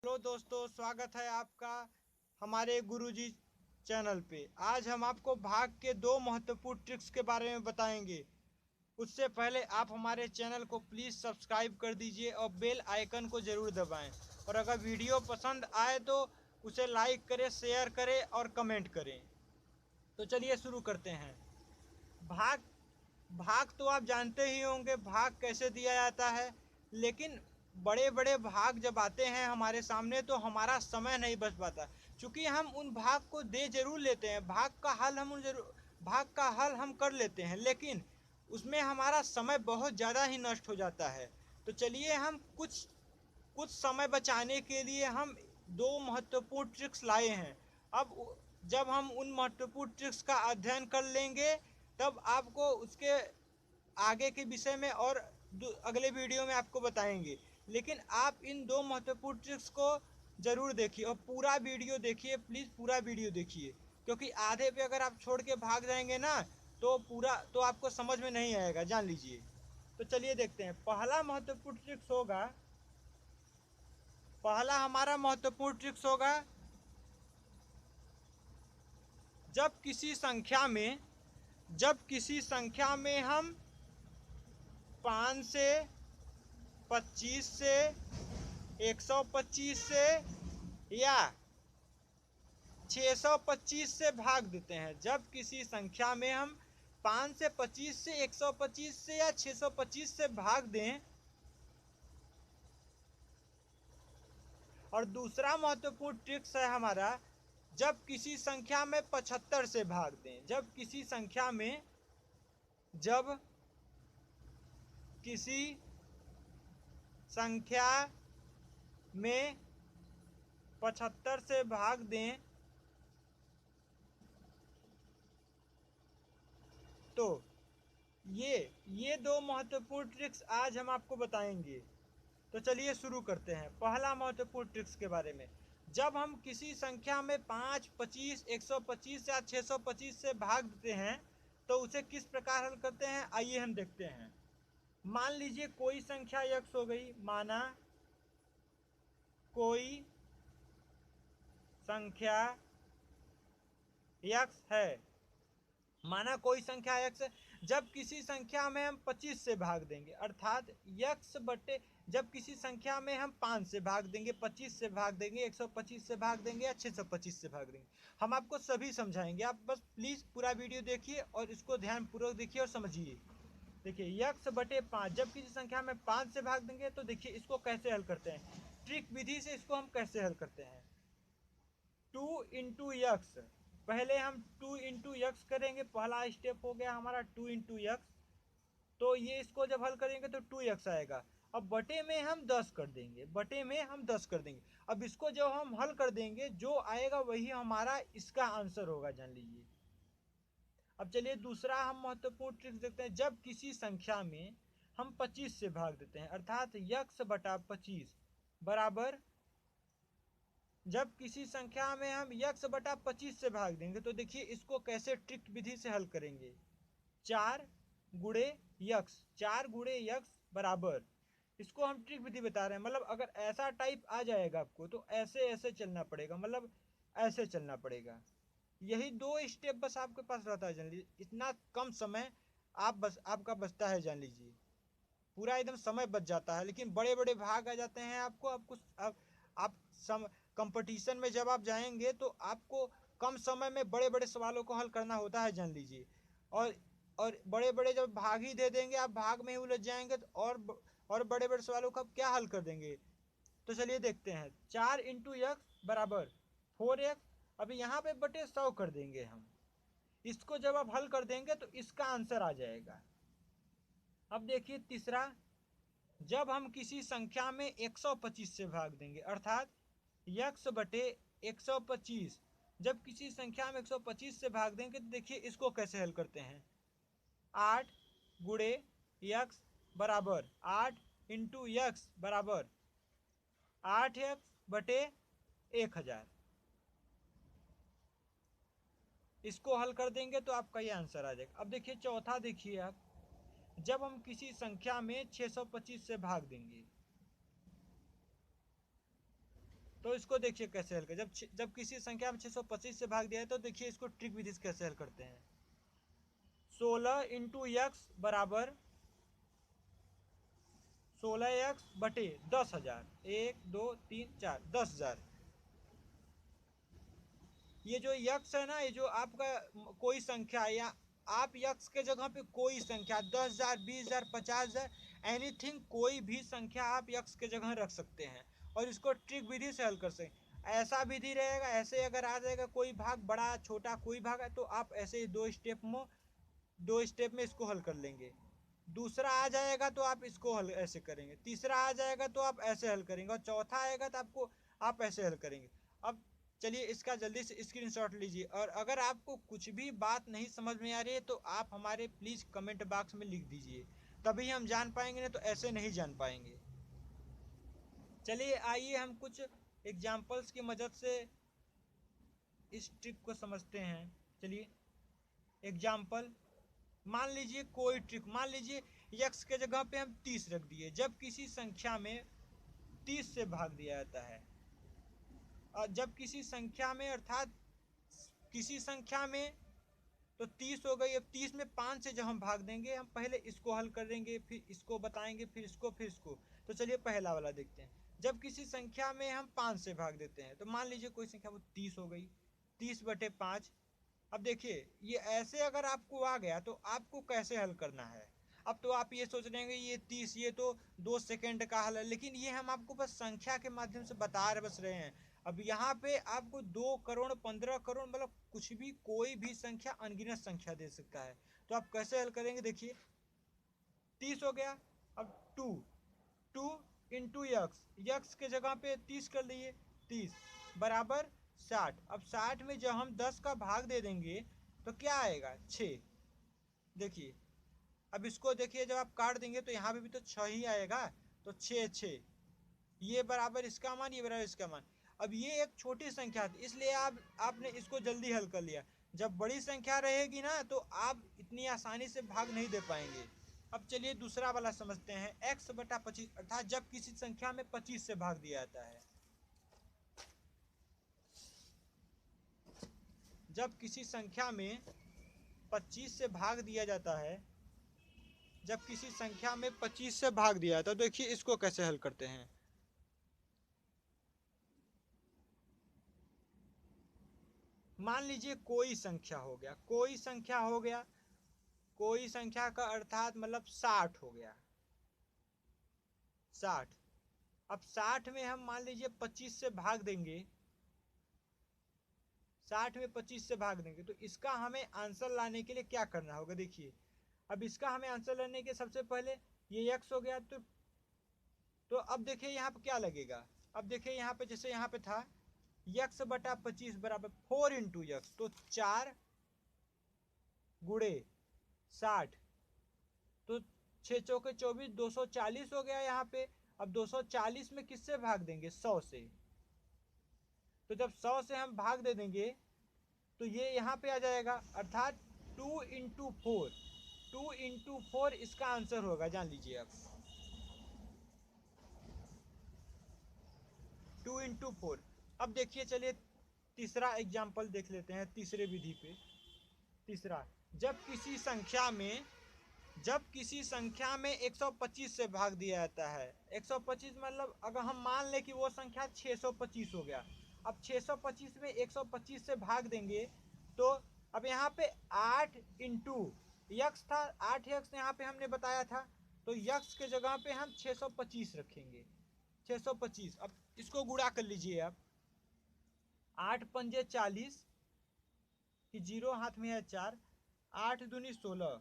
Hello दोस्तों, स्वागत है आपका हमारे गुरुजी चैनल पे। आज हम आपको भाग के दो महत्वपूर्ण ट्रिक्स के बारे में बताएंगे। उससे पहले आप हमारे चैनल को प्लीज़ सब्सक्राइब कर दीजिए और बेल आइकन को ज़रूर दबाएं। और अगर वीडियो पसंद आए तो उसे लाइक करें, शेयर करें और कमेंट करें। तो चलिए शुरू करते हैं। भाग भाग तो आप जानते ही होंगे भाग कैसे दिया जाता है, लेकिन बड़े बड़े भाग जब आते हैं हमारे सामने तो हमारा समय नहीं बच पाता। क्योंकि हम उन भाग को दे जरूर लेते हैं, भाग का हल हम कर लेते हैं, लेकिन उसमें हमारा समय बहुत ज़्यादा ही नष्ट हो जाता है। तो चलिए हम कुछ कुछ समय बचाने के लिए हम दो महत्वपूर्ण ट्रिक्स लाए हैं। अब जब हम उन महत्वपूर्ण ट्रिक्स का अध्ययन कर लेंगे तब आपको उसके आगे के विषय में और अगले वीडियो में आपको बताएंगे। लेकिन आप इन दो महत्वपूर्ण ट्रिक्स को ज़रूर देखिए और पूरा वीडियो देखिए, प्लीज़ पूरा वीडियो देखिए। क्योंकि आधे पे अगर आप छोड़ के भाग जाएंगे ना तो आपको समझ में नहीं आएगा, जान लीजिए। तो चलिए देखते हैं। पहला हमारा महत्वपूर्ण ट्रिक्स होगा, जब किसी संख्या में हम 5 से, 25 से, 125 से या 625 से भाग देते हैं। जब किसी संख्या में हम 5 से 25 से, 125 से या 625 से भाग दें। और दूसरा महत्वपूर्ण ट्रिक्स है हमारा, जब किसी संख्या में 75 से भाग दें। जब किसी संख्या में 75 से भाग दें तो ये दो महत्वपूर्ण ट्रिक्स आज हम आपको बताएंगे। तो चलिए शुरू करते हैं पहला महत्वपूर्ण ट्रिक्स के बारे में। जब हम किसी संख्या में 5, 25, 125 या 625 से भाग देते हैं तो उसे किस प्रकार हल करते हैं, आइए हम देखते हैं। मान लीजिए कोई संख्या x हो गई। कोई संख्या x है। कोई संख्या x है। जब किसी संख्या में हम 25 से भाग देंगे, अर्थात x बटे, जब किसी संख्या में हम 5 से भाग देंगे, 25 से भाग देंगे, 125 से भाग देंगे या 625 से भाग देंगे, हम आपको सभी समझाएंगे। आप बस प्लीज़ पूरा वीडियो देखिए और इसको ध्यानपूर्वक देखिए और समझिए। देखिए x बटे 5, जब किसी संख्या में 5 से भाग देंगे तो देखिए इसको कैसे हल करते हैं। ट्रिक विधि से इसको हम कैसे हल करते हैं। 2 इंटू यक्स, पहले हम 2 इंटू यक्स करेंगे। पहला स्टेप हो गया हमारा 2 इंटू यक्स। तो ये इसको जब हल करेंगे तो 2x आएगा। अब बटे में हम 10 कर देंगे। अब इसको जब हम हल कर देंगे जो आएगा वही हमारा इसका आंसर होगा, जान लीजिए। अब चलिए दूसरा हम महत्वपूर्ण ट्रिक देखते हैं। जब किसी संख्या में हम 25 से भाग देते हैं, अर्थात यक्स बटा 25 बराबर, जब किसी संख्या में हम यक्स बटा 25 से भाग देंगे तो देखिए इसको कैसे ट्रिक विधि से हल करेंगे। 4 गुणे यक्स बराबर, इसको हम ट्रिक विधि बता रहे हैं। मतलब अगर ऐसा टाइप आ जाएगा आपको तो ऐसे ऐसे चलना पड़ेगा, मतलब ऐसे चलना पड़ेगा। यही दो स्टेप बस आपके पास रहता है, जान लीजिए। इतना कम समय आपका बचता है, जान लीजिए। पूरा एकदम समय बच जाता है, लेकिन बड़े बड़े भाग आ जाते हैं आपको। आप कंपटीशन में जब आप जाएंगे तो आपको कम समय में बड़े बड़े सवालों को हल करना होता है, जान लीजिए। और और बड़े बड़े जब भाग ही दे देंगे, आप भाग में ही उलझ जाएंगे तो और बड़े बड़े सवालों का क्या हल कर देंगे। तो चलिए देखते हैं। 4 इंटू एक्स बराबर 4x। अभी यहाँ पे बटे 100 कर देंगे हम। इसको जब आप हल कर देंगे तो इसका आंसर आ जाएगा। अब देखिए तीसरा, जब हम किसी संख्या में 125 से भाग देंगे, अर्थात यक्स बटे 125, जब किसी संख्या में 125 से भाग देंगे तो देखिए इसको कैसे हल करते हैं। 8 गुणे यक्स बराबर 8 इंटू यक्स बराबर 8x बटे 1000। इसको हल कर देंगे तो आपका ये आंसर आ जाएगा। अब देखिए चौथा, देखिए आप, जब हम किसी संख्या में 625 से भाग देंगे, तो इसको देखिए कैसे हल कर, जब किसी संख्या में 625 से भाग दिया है तो देखिए इसको ट्रिक विधि से कैसे हल करते हैं। 16 इंटू यक्स बराबर 16x बटे 10,000, 1 2 3 4 10,000। ये जो यक्स है ना, ये जो आपका कोई संख्या, या आप यक्स के जगह पे कोई संख्या 10,000 20,000 50,000 एनीथिंग, कोई भी संख्या आप यक्स के जगह रख सकते हैं और इसको ट्रिक विधि से हल कर सकते हैं। ऐसा विधि रहेगा, ऐसे अगर आ जाएगा कोई भाग बड़ा छोटा कोई भाग है तो आप ऐसे ही दो स्टेप में इसको हल कर लेंगे। दूसरा आ जाएगा तो आप इसको हल ऐसे करेंगे, तीसरा आ जाएगा तो आप ऐसे हल करेंगे, और चौथा आएगा तो आपको आप ऐसे हल करेंगे। अब चलिए इसका जल्दी से स्क्रीनशॉट लीजिए, और अगर आपको कुछ भी बात नहीं समझ में आ रही है तो आप हमारे प्लीज़ कमेंट बॉक्स में लिख दीजिए, तभी हम जान पाएंगे, नहीं तो ऐसे नहीं जान पाएंगे। चलिए आइए हम कुछ एग्जाम्पल्स की मदद से इस ट्रिक को समझते हैं। चलिए एग्जाम्पल, मान लीजिए कोई ट्रिक, मान लीजिए यक्स के जगह पे हम 30 रख दिए। जब किसी संख्या में 30 से भाग दिया जाता है, और जब किसी संख्या में, अर्थात किसी संख्या में, तो 30 हो गई। अब 30 में 5 से जब हम भाग देंगे, हम पहले इसको हल कर देंगे, फिर इसको बताएंगे, फिर इसको, फिर इसको। तो चलिए पहला वाला देखते हैं। जब किसी संख्या में हम 5 से भाग देते हैं, तो मान लीजिए कोई संख्या वो 30 हो गई, 30 बटे 5। अब देखिए ये ऐसे अगर आपको आ गया तो आपको कैसे हल करना है। अब तो आप ये सोच रहे हैं ये 30, ये तो 2 सेकेंड का हल है, लेकिन ये हम आपको बस संख्या के माध्यम से बता रहे हैं। अब यहाँ पे आपको 2 करोड़ 15 करोड़ मतलब कुछ भी, कोई भी संख्या अनगिनत संख्या दे सकता है। तो आप कैसे हल करेंगे, देखिए 30 हो गया। अब 2 इंटू यक्स, यक्स के जगह पे 30 कर लिए, 30 बराबर 60। अब 60 में जब हम 10 का भाग दे देंगे तो क्या आएगा, 6। देखिए अब इसको देखिए, जब आप काट देंगे तो यहाँ पे भी तो 6 ही आएगा, तो 6 6, ये बराबर इसका मान, ये बराबर इसका मान। अब ये एक छोटी संख्या थी, इसलिए आपने इसको जल्दी हल कर लिया। जब बड़ी संख्या रहेगी ना तो आप इतनी आसानी से भाग नहीं दे पाएंगे। अब चलिए दूसरा वाला समझते हैं। x बटा 25, अर्थात जब किसी संख्या में 25 से भाग दिया जाता है, जब किसी संख्या में 25 से भाग दिया जाता है, जब किसी संख्या में 25 से भाग दिया जाता है, तो देखिए इसको कैसे हल करते हैं। मान लीजिए कोई संख्या हो गया, कोई संख्या हो गया, कोई संख्या का अर्थात मतलब 60 हो गया, 60। अब 60 में हम मान लीजिए 25 से भाग देंगे, 60 में 25 से भाग देंगे, तो इसका हमें आंसर लाने के लिए क्या करना होगा। देखिए अब इसका हमें आंसर लाने के सबसे पहले ये x हो गया, तो अब देखिए यहाँ पे क्या लगेगा। अब देखिए यहाँ पे, जैसे यहाँ पे था यक्स बटा 25 बराबर 4 इंटू यक्स, तो 4 गुड़े 60, तो 6 चौके 24, 240 हो गया यहाँ पे। अब 240 में किससे भाग देंगे, 100 से। तो जब 100 से हम भाग दे देंगे तो ये यहाँ पे आ जाएगा, अर्थात 2 इंटू 4, 2 इंटू 4 इसका आंसर होगा, जान लीजिए आप। 2 इंटू 4। अब देखिए चलिए तीसरा एग्जाम्पल देख लेते हैं, तीसरे विधि पे। तीसरा, जब किसी संख्या में 125 से भाग दिया जाता है, 125 मतलब अगर हम मान लें कि वो संख्या 625 हो गया। अब 625 में 125 से भाग देंगे तो अब यहाँ पे 8 इंटू यक्स था, 8 यक्स यहाँ पे हमने बताया था, तो यक्स के जगह पे हम 625 रखेंगे, 625। अब इसको गुणा कर लीजिए आप, 8 पंजे 40 कि जीरो हाथ में है 4, 8 दूनी 16,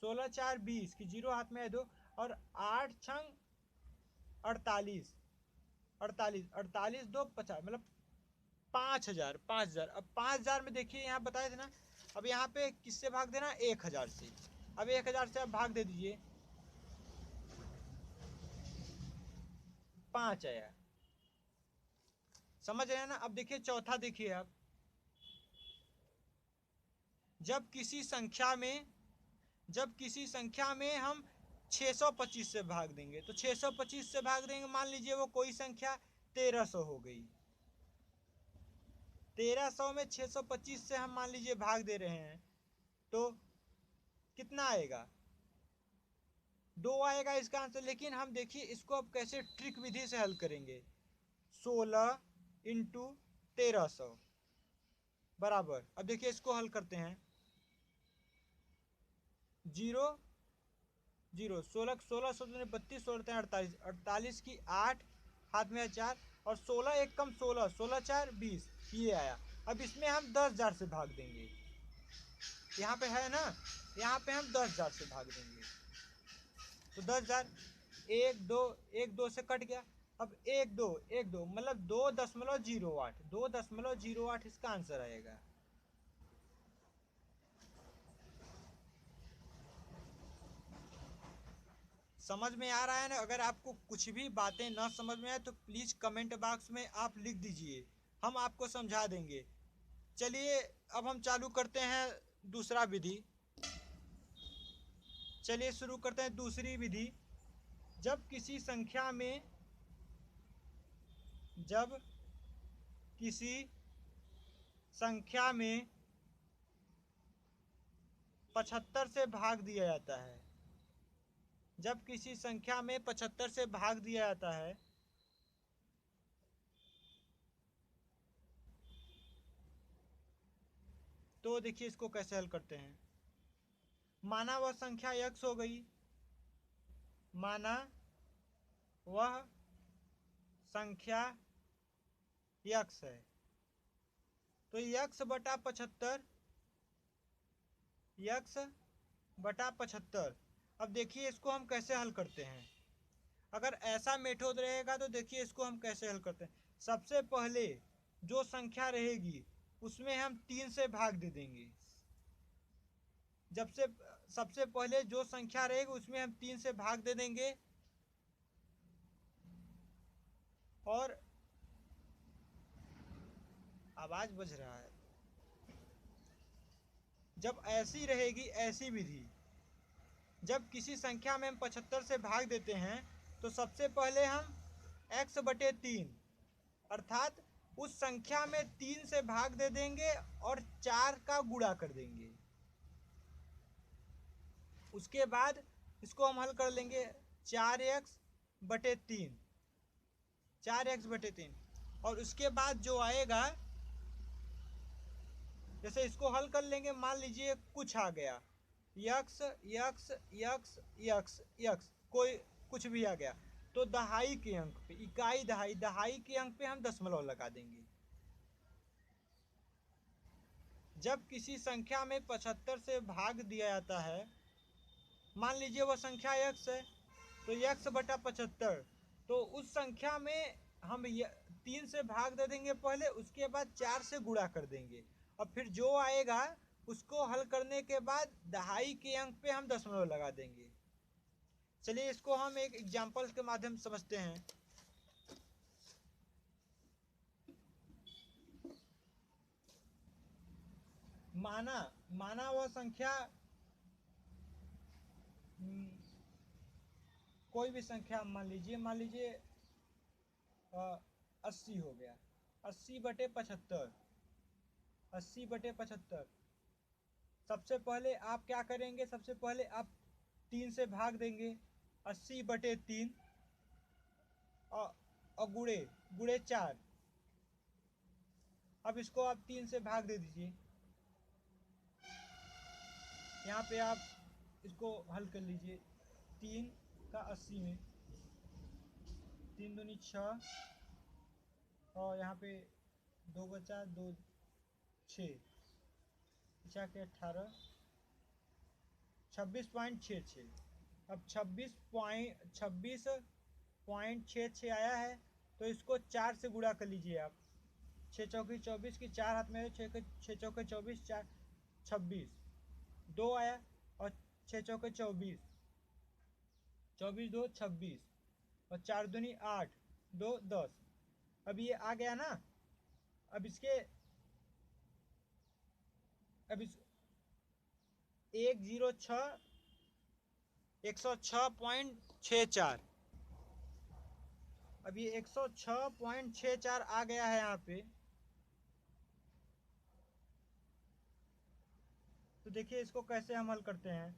16 4 20 कि जीरो हाथ में है 2, और 8 छंग 48, 48 48 2 50, मतलब 5,000, 5,000। अब 5,000 में देखिए यहाँ बताए थे ना, अब यहाँ पे किससे भाग देना, 1,000 से। अब 1,000 से आप भाग दे दीजिए, 5 आया। समझ रहे हैं ना। अब देखिए चौथा, देखिए आप, जब किसी संख्या में हम 625 से भाग देंगे, तो 625 से भाग देंगे, मान लीजिए वो कोई संख्या 1300 हो गई, 1300 में 625 से हम मान लीजिए भाग दे रहे हैं तो कितना आएगा? 2 आएगा इसका आंसर। लेकिन हम देखिए इसको अब कैसे ट्रिक विधि से हल करेंगे। 16 इंटू 1300 बराबर, अब देखिए इसको हल करते हैं। 0 0 16 16 16 32 16 48 48 की 8 हाथ में 4 और 16 एक कम 16 16 4 20 ये आया। अब इसमें हम 10,000 से भाग देंगे। यहाँ पे है ना, यहाँ पे हम 10,000 से भाग देंगे तो 10,000 1 2 से कट गया। अब 1 2 मतलब 2.08 इसका आंसर आएगा। समझ में आ रहा है ना? अगर आपको कुछ भी बातें ना समझ में आए तो प्लीज कमेंट बॉक्स में आप लिख दीजिए, हम आपको समझा देंगे। चलिए अब हम चालू करते हैं दूसरा विधि। चलिए शुरू करते हैं दूसरी विधि। जब किसी संख्या में 75 से भाग दिया जाता है, जब किसी संख्या में 75 से भाग दिया जाता है तो देखिए इसको कैसे हल करते हैं। माना वह संख्या x हो गई, माना वह संख्या x है तो x बटा 75 अब देखिए इसको हम कैसे हल करते हैं। अगर ऐसा मेथड रहेगा तो देखिए इसको हम कैसे हल करते हैं। सबसे पहले जो संख्या रहेगी उसमें हम 3 से भाग दे देंगे। सबसे पहले जो संख्या रहेगी उसमें हम 3 से भाग दे देंगे और आवाज बज रहा है। जब ऐसी रहेगी ऐसी विधि, जब किसी संख्या में हम 75 से भाग देते हैं तो सबसे पहले हम x बटे 3 अर्थात उस संख्या में 3 से भाग दे देंगे और 4 का गुणा कर देंगे। उसके बाद इसको हम हल कर लेंगे 4x बटे 3 और उसके बाद जो आएगा, जैसे इसको हल कर लेंगे, मान लीजिए कुछ आ गया x x x x x कोई कुछ भी आ गया तो दहाई के अंक पे, इकाई दहाई के अंक पे हम दशमलव लगा देंगे। जब किसी संख्या में 75 से भाग दिया जाता है, मान लीजिए वह संख्या x है तो x बटा 75 तो उस संख्या में हम 3 से भाग दे देंगे पहले, उसके बाद 4 से गुणा कर देंगे और फिर जो आएगा उसको हल करने के बाद दहाई के अंक पे हम दशमलव लगा देंगे। चलिए इसको हम एक एग्जांपल के माध्यम से समझते हैं। माना वह संख्या कोई भी संख्या मान लीजिए 80 हो गया। 80 बटे 75 सबसे पहले आप क्या करेंगे, सबसे पहले आप 3 से भाग देंगे 80 बटे 3 और गुणे 4। अब इसको आप 3 से भाग दे दीजिए। यहाँ पे आप इसको हल कर लीजिए। 3 का 80 में 3 दूनी 6 और यहाँ पे 2 बचा 2 6 के 18 26.66। अब 26.66 आया है तो इसको 4 से गुणा कर लीजिए आप। 6 चौकी 24 की 4 हाथ में 6 चौके 24 4 26 2 आया और 6 चौके 24 24 2 26 और 4 दूनी 8 2 10। अब ये आ गया ना। अब इस 106.64। अब ये 106.64 आ गया है यहाँ पे। तो देखिए इसको कैसे हम हल करते हैं।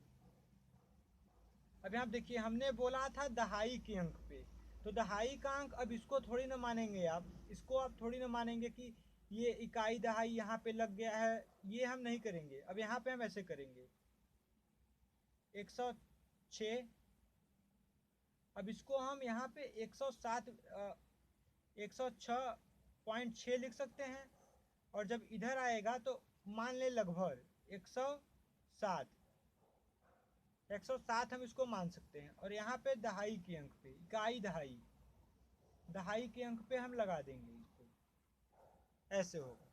अब यहाँ देखिए हमने बोला था दहाई के अंक पे, तो दहाई का अंक, अब इसको थोड़ी ना मानेंगे आप, इसको आप थोड़ी ना मानेंगे कि ये इकाई दहाई यहाँ पे लग गया है, ये हम नहीं करेंगे। अब यहाँ पे हम ऐसे करेंगे 106, अब इसको हम यहाँ पे 107 106.6 लिख सकते हैं, और जब इधर आएगा तो मान ले लगभग 107 107 हम इसको मान सकते हैं। और यहाँ पे दहाई के अंक पे, इकाई दहाई, दहाई के अंक पे हम लगा देंगे इसको, ऐसे होगा।